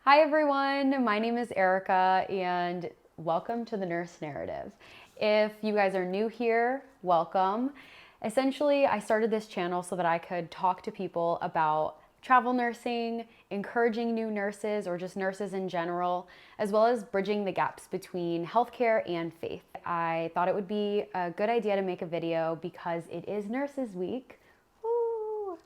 Hi everyone, my name is Erica and welcome to the Nurse Narrative. If you guys are new here, welcome. Essentially, I started this channel so that I could talk to people about travel nursing, encouraging new nurses or just nurses in general, as well as bridging the gaps between healthcare and faith. I thought it would be a good idea to make a video because it is Nurses Week.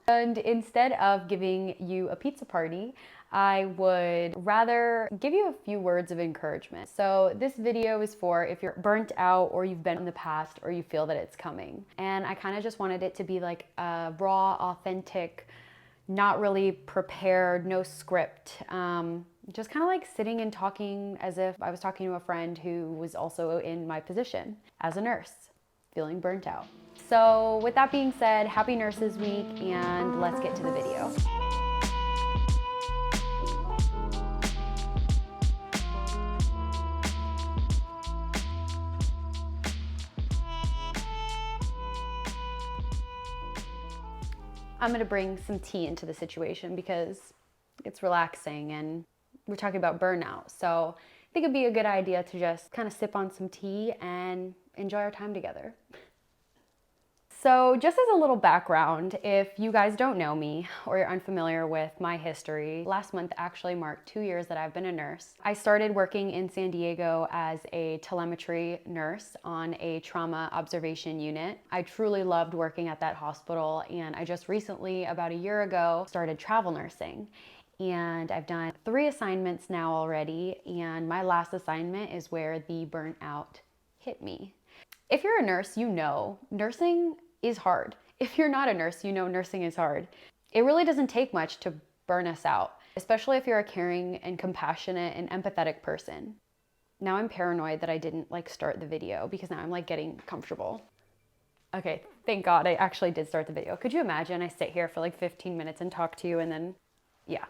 And instead of giving you a pizza party, I would rather give you a few words of encouragement. So this video is for if you're burnt out or you've been in the past or you feel that it's coming. And I kind of just wanted it to be like a raw, authentic, not really prepared, no script. Just kind of like sitting and talking as if I was talking to a friend who was also in my position as a nurse, feeling burnt out. So with that being said, happy Nurses Week and let's get to the video. I'm gonna bring some tea into the situation because it's relaxing and we're talking about burnout. So I think it'd be a good idea to just kind of sip on some tea and enjoy our time together. So just as a little background, if you guys don't know me or you're unfamiliar with my history, last month actually marked 2 years that I've been a nurse. I started working in San Diego as a telemetry nurse on a trauma observation unit. I truly loved working at that hospital, and I just recently, about a year ago, started travel nursing. And I've done 3 assignments now already, and my last assignment is where the burnout hit me. If you're a nurse, you know nursing is hard. If you're not a nurse, you know nursing is hard. It really doesn't take much to burn us out, especially if you're a caring and compassionate and empathetic person. Now I'm paranoid that I didn't start the video because now I'm getting comfortable. Okay, thank God I actually did start the video. Could you imagine I sit here for 15 minutes and talk to you and then, yeah,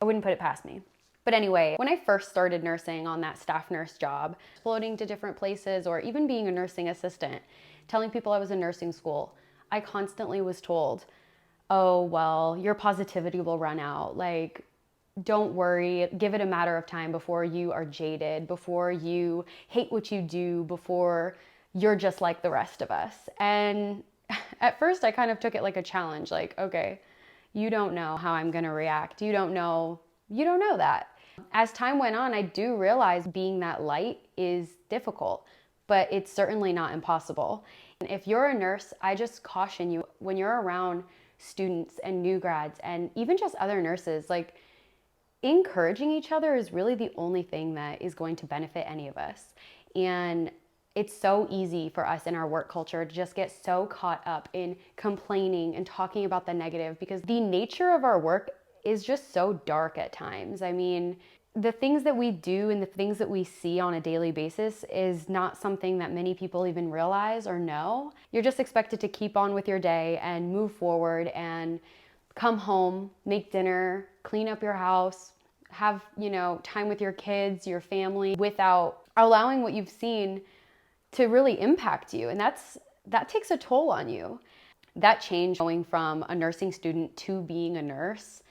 I wouldn't put it past me. But anyway, when I first started nursing on that staff nurse job, floating to different places or even being a nursing assistant, telling people I was in nursing school, I constantly was told, oh, well, your positivity will run out. Don't worry, give it a matter of time before you are jaded, before you hate what you do, before you're just like the rest of us. And at first I kind of took it like a challenge, okay, you don't know how I'm gonna react. You don't know that. As time went on, I do realize being that light is difficult, but it's certainly not impossible. And if you're a nurse, I just caution you, when you're around students and new grads and even just other nurses, encouraging each other is really the only thing that is going to benefit any of us. And it's so easy for us in our work culture to just get so caught up in complaining and talking about the negative because the nature of our work is just so dark at times. I mean, the things that we do and the things that we see on a daily basis is not something that many people even realize or know. You're just expected to keep on with your day and move forward and come home, make dinner, clean up your house, have, time with your kids, your family, without allowing what you've seen to really impact you. And that takes a toll on you. That change going from a nursing student to being a nurse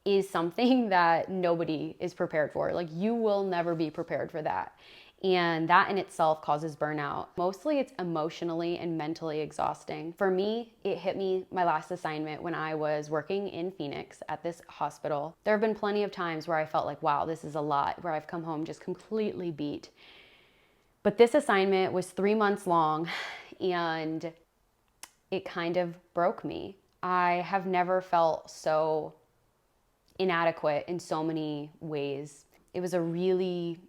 is something that nobody is prepared for. You will never be prepared for that. And that in itself causes burnout. Mostly it's emotionally and mentally exhausting. For me, it hit me my last assignment when I was working in Phoenix at this hospital. There have been plenty of times where I felt like, wow, this is a lot, where I've come home just completely beat. But this assignment was 3 months long and it kind of broke me. I have never felt so inadequate in so many ways. It was a really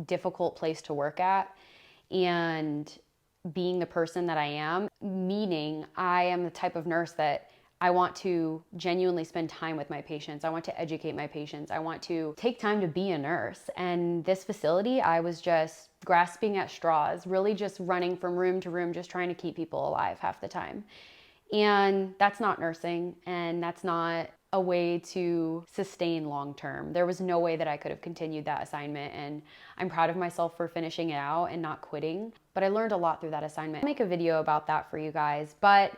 difficult place to work at, and being the person that I am, meaning I am the type of nurse that I want to genuinely spend time with my patients. I want to educate my patients. I want to take time to be a nurse. And this facility, I was just grasping at straws, really just running from room to room, just trying to keep people alive half the time. And that's not nursing, and that's not a way to sustain long term. There was no way that I could have continued that assignment, and I'm proud of myself for finishing it out and not quitting. But I learned a lot through that assignment. I'll make a video about that for you guys, but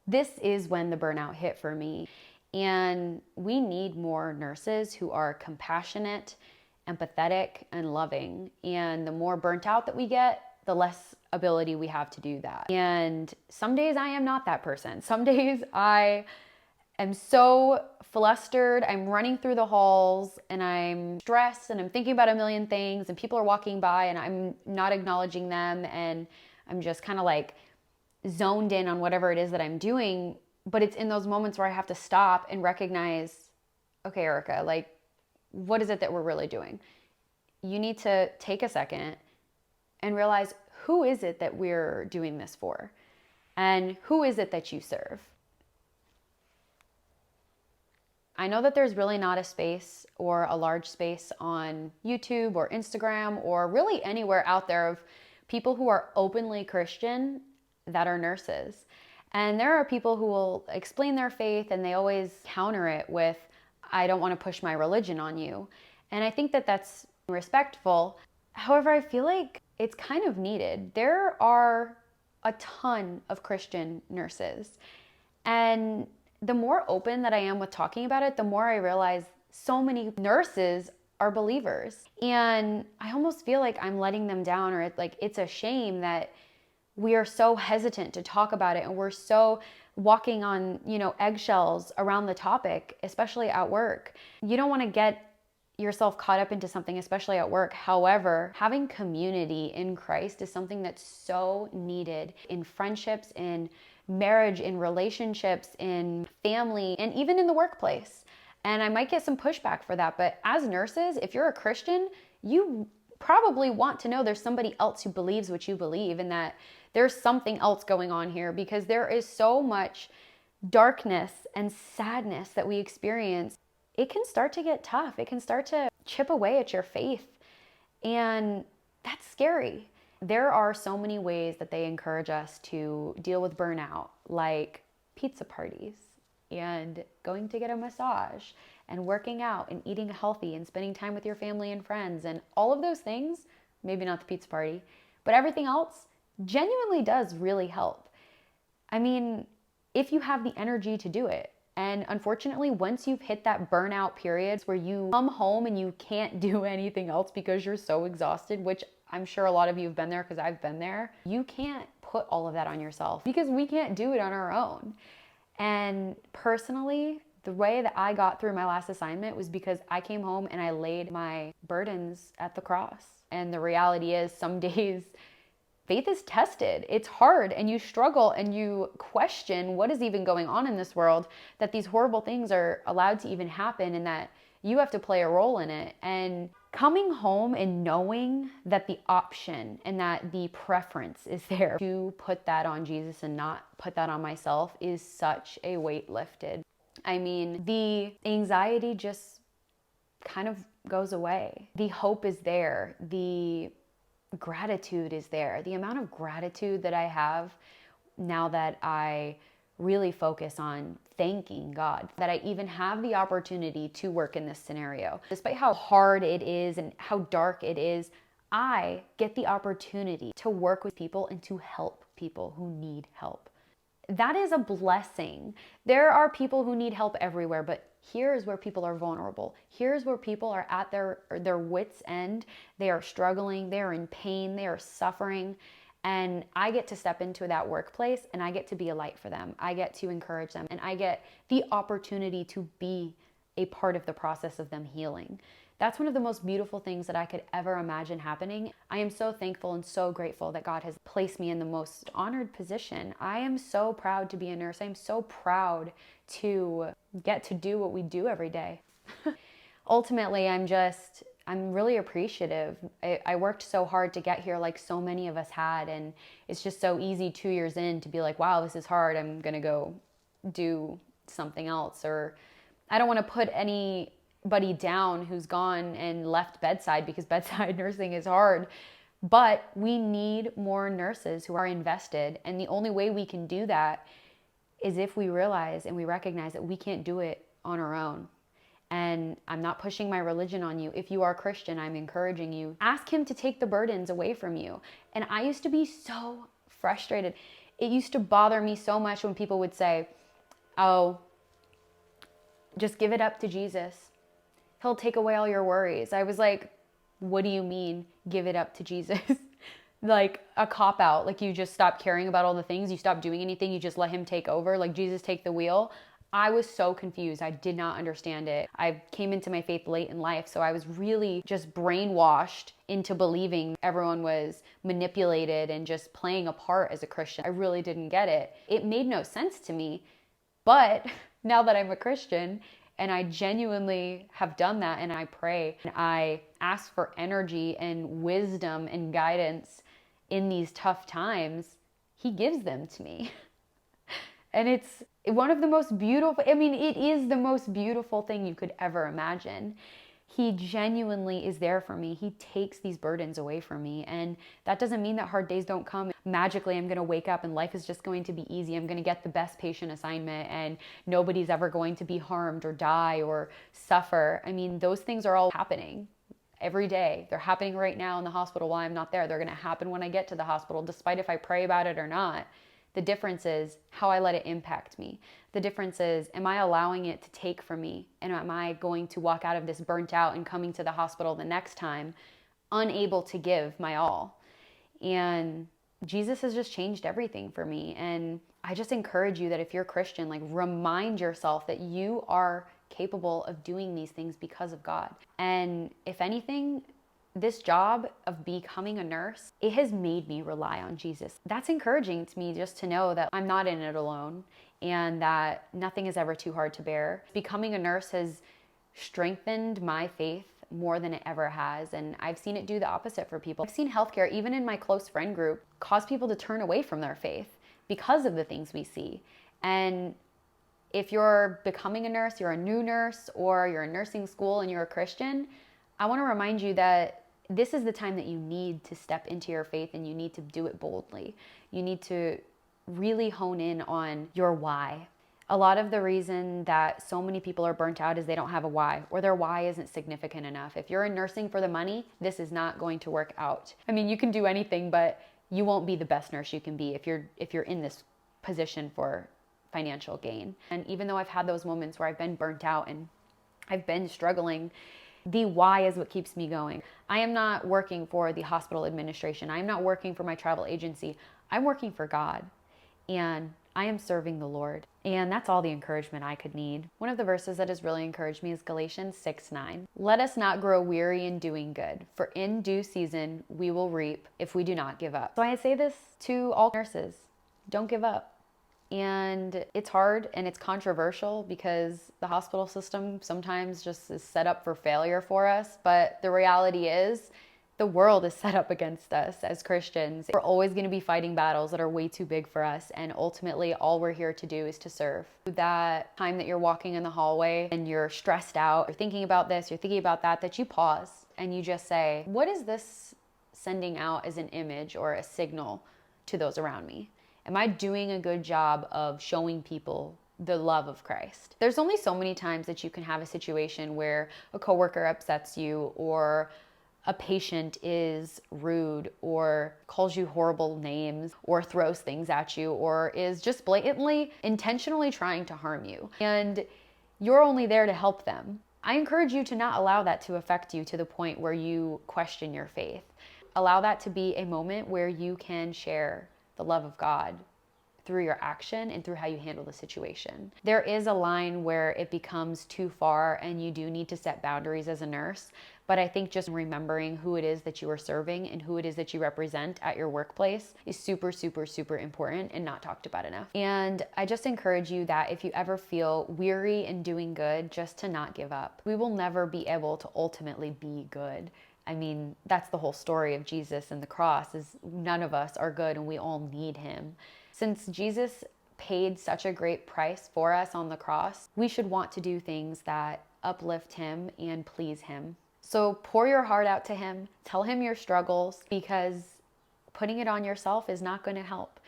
this is when the burnout hit for me. And we need more nurses who are compassionate, empathetic, and loving. And the more burnt out that we get, the less ability we have to do that. And some days I am not that person. Some days I am so flustered. I'm running through the halls and I'm stressed and I'm thinking about a million things and people are walking by and I'm not acknowledging them and I'm just kind of like zoned in on whatever it is that I'm doing. But it's in those moments where I have to stop and recognize, okay, Erica, like, what is it that we're really doing? You need to take a second and realize, who is it that we're doing this for? And who is it that you serve? I know that there's really not a space or a large space on YouTube or Instagram or really anywhere out there of people who are openly Christian that are nurses. And there are people who will explain their faith and they always counter it with, I don't want to push my religion on you. And I think that that's respectful. However, I feel like it's kind of needed. There are a ton of Christian nurses. And the more open that I am with talking about it, the more I realize so many nurses are believers. And I almost feel like I'm letting them down, or it's a shame that we are so hesitant to talk about it and we're so walking on, eggshells around the topic, especially at work. You don't want to get yourself caught up into something, especially at work. However, having community in Christ is something that's so needed in friendships, in marriage, in relationships, in family, and even in the workplace. And I might get some pushback for that, but as nurses, if you're a Christian, you probably want to know there's somebody else who believes what you believe and that there's something else going on here, because there is so much darkness and sadness that we experience. It can start to get tough. It can start to chip away at your faith. And that's scary. There are so many ways that they encourage us to deal with burnout, like pizza parties and going to get a massage and working out and eating healthy and spending time with your family and friends and all of those things. Maybe not the pizza party, but everything else genuinely does really help. I mean, if you have the energy to do it. And unfortunately, once you've hit that burnout period where you come home and you can't do anything else because you're so exhausted, which I'm sure a lot of you have been there because I've been there, you can't put all of that on yourself because we can't do it on our own. And personally, the way that I got through my last assignment was because I came home and I laid my burdens at the cross. And the reality is, some days faith is tested. It's hard and you struggle and you question what is even going on in this world, that these horrible things are allowed to even happen and that you have to play a role in it. And coming home and knowing that the option and that the preference is there to put that on Jesus and not put that on myself is such a weight lifted. I mean, the anxiety just kind of goes away. The hope is there. The gratitude is there. The amount of gratitude that I have now that I really focus on thanking God that I even have the opportunity to work in this scenario. Despite how hard it is and how dark it is, I get the opportunity to work with people and to help people who need help. That is a blessing. There are people who need help everywhere, but here's where people are vulnerable. Here's where people are at their wits' end. They are struggling, they are in pain, they are suffering. And I get to step into that workplace and I get to be a light for them. I get to encourage them and I get the opportunity to be a part of the process of them healing. That's one of the most beautiful things that I could ever imagine happening. I am so thankful and so grateful that God has placed me in the most honored position. I am so proud to be a nurse. I'm so proud to get to do what we do every day. Ultimately, I'm really appreciative. I worked so hard to get here, like so many of us had, and it's just so easy 2 years in to be like, wow, this is hard. I'm gonna go do something else. Or I don't want to put anybody down who's gone and left bedside, because bedside nursing is hard. But we need more nurses who are invested, and the only way we can do that is if we realize and we recognize that we can't do it on our own. And I'm not pushing my religion on you. If you are Christian, I'm encouraging you. Ask him to take the burdens away from you. And I used to be so frustrated. It used to bother me so much when people would say, oh, Just give it up to Jesus. He'll take away all your worries. I was like, what do you mean, give it up to Jesus? Like a cop out, like you just stop caring about all the things, you stop doing anything, you just let him take over, like Jesus take the wheel. I was so confused. I did not understand it. I came into my faith late in life, so I was really just brainwashed into believing everyone was manipulated and just playing a part as a Christian. I really didn't get it. It made no sense to me. But now that I'm a Christian and I genuinely have done that, and I pray and I ask for energy and wisdom and guidance in these tough times, he gives them to me. And it's one of the most beautiful, I mean, it is the most beautiful thing you could ever imagine. He genuinely is there for me. He takes these burdens away from me. And that doesn't mean that hard days don't come. Magically, I'm going to wake up and life is just going to be easy. I'm going to get the best patient assignment and nobody's ever going to be harmed or die or suffer. I mean, those things are all happening every day. They're happening right now in the hospital while I'm not there. They're going to happen when I get to the hospital, despite if I pray about it or not. The difference is how I let it impact me. The difference is, am I allowing it to take from me? And am I going to walk out of this burnt out and coming to the hospital the next time unable to give my all? And Jesus has just changed everything for me. And I just encourage you that if you're a Christian, like, remind yourself that you are capable of doing these things because of God. And if anything, this job of becoming a nurse, it has made me rely on Jesus. That's encouraging to me, just to know that I'm not in it alone and that nothing is ever too hard to bear. Becoming a nurse has strengthened my faith more than it ever has. And I've seen it do the opposite for people. I've seen healthcare, even in my close friend group, cause people to turn away from their faith because of the things we see. And if you're becoming a nurse, you're a new nurse, or you're in nursing school and you're a Christian, I want to remind you that this is the time that you need to step into your faith, and you need to do it boldly. You need to really hone in on your why. A lot of the reason that so many people are burnt out is they don't have a why, or their why isn't significant enough. If you're in nursing for the money, this is not going to work out. I mean, you can do anything, but you won't be the best nurse you can be if you're in this position for financial gain. And even though I've had those moments where I've been burnt out and I've been struggling, the why is what keeps me going. I am not working for the hospital administration. I am not working for my travel agency. I'm working for God, and I am serving the Lord. And that's all the encouragement I could need. One of the verses that has really encouraged me is Galatians 6:9. Let us not grow weary in doing good, for in due season we will reap if we do not give up. So I say this to all nurses: don't give up. And it's hard and it's controversial because the hospital system sometimes just is set up for failure for us. But the reality is, the world is set up against us as Christians. We're always going to be fighting battles that are way too big for us. And ultimately, all we're here to do is to serve. That time that you're walking in the hallway and you're stressed out, you're thinking about this, you're thinking about that, that you pause and you just say, what is this sending out as an image or a signal to those around me? Am I doing a good job of showing people the love of Christ? There's only so many times that you can have a situation where a coworker upsets you, or a patient is rude, or calls you horrible names, or throws things at you, or is just blatantly, intentionally trying to harm you. And you're only there to help them. I encourage you to not allow that to affect you to the point where you question your faith. Allow that to be a moment where you can share the love of God through your action and through how you handle the situation. There is a line where it becomes too far and you do need to set boundaries as a nurse. But I think just remembering who it is that you are serving and who it is that you represent at your workplace is super, super, super important and not talked about enough. And I just encourage you that if you ever feel weary in doing good, just to not give up. We will never be able to ultimately be good. I mean, that's the whole story of Jesus and the cross, is none of us are good and we all need him. Since Jesus paid such a great price for us on the cross, we should want to do things that uplift him and please him. So pour your heart out to him, tell him your struggles, because putting it on yourself is not going to help.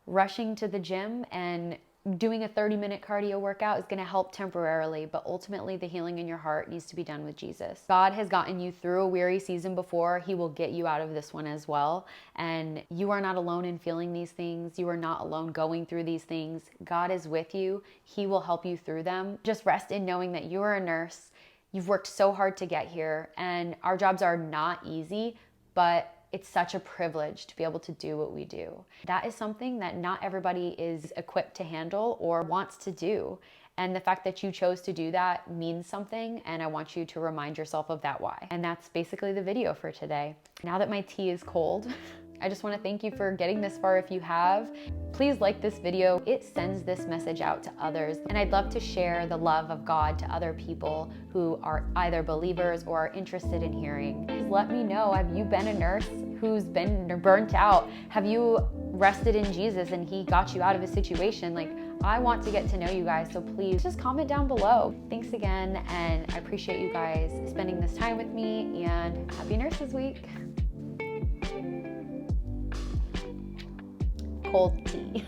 Rushing to the gym and doing a 30-minute cardio workout is going to help temporarily, but ultimately the healing in your heart needs to be done with Jesus. God has gotten you through a weary season before. He will get you out of this one as well. And you are not alone in feeling these things. You are not alone going through these things. God is with you. He will help you through them. Just rest in knowing that you are a nurse. You've worked so hard to get here, and our jobs are not easy, but it's such a privilege to be able to do what we do. That is something that not everybody is equipped to handle or wants to do. And the fact that you chose to do that means something, and I want you to remind yourself of that why. And that's basically the video for today. Now that my tea is cold, I just want to thank you for getting this far if you have. Please like this video. It sends this message out to others. And I'd love to share the love of God to other people who are either believers or are interested in hearing. Please let me know, have you been a nurse who's been burnt out? Have you rested in Jesus and he got you out of a situation? Like, I want to get to know you guys, so please just comment down below. Thanks again, and I appreciate you guys spending this time with me, and happy Nurses Week. Cold tea.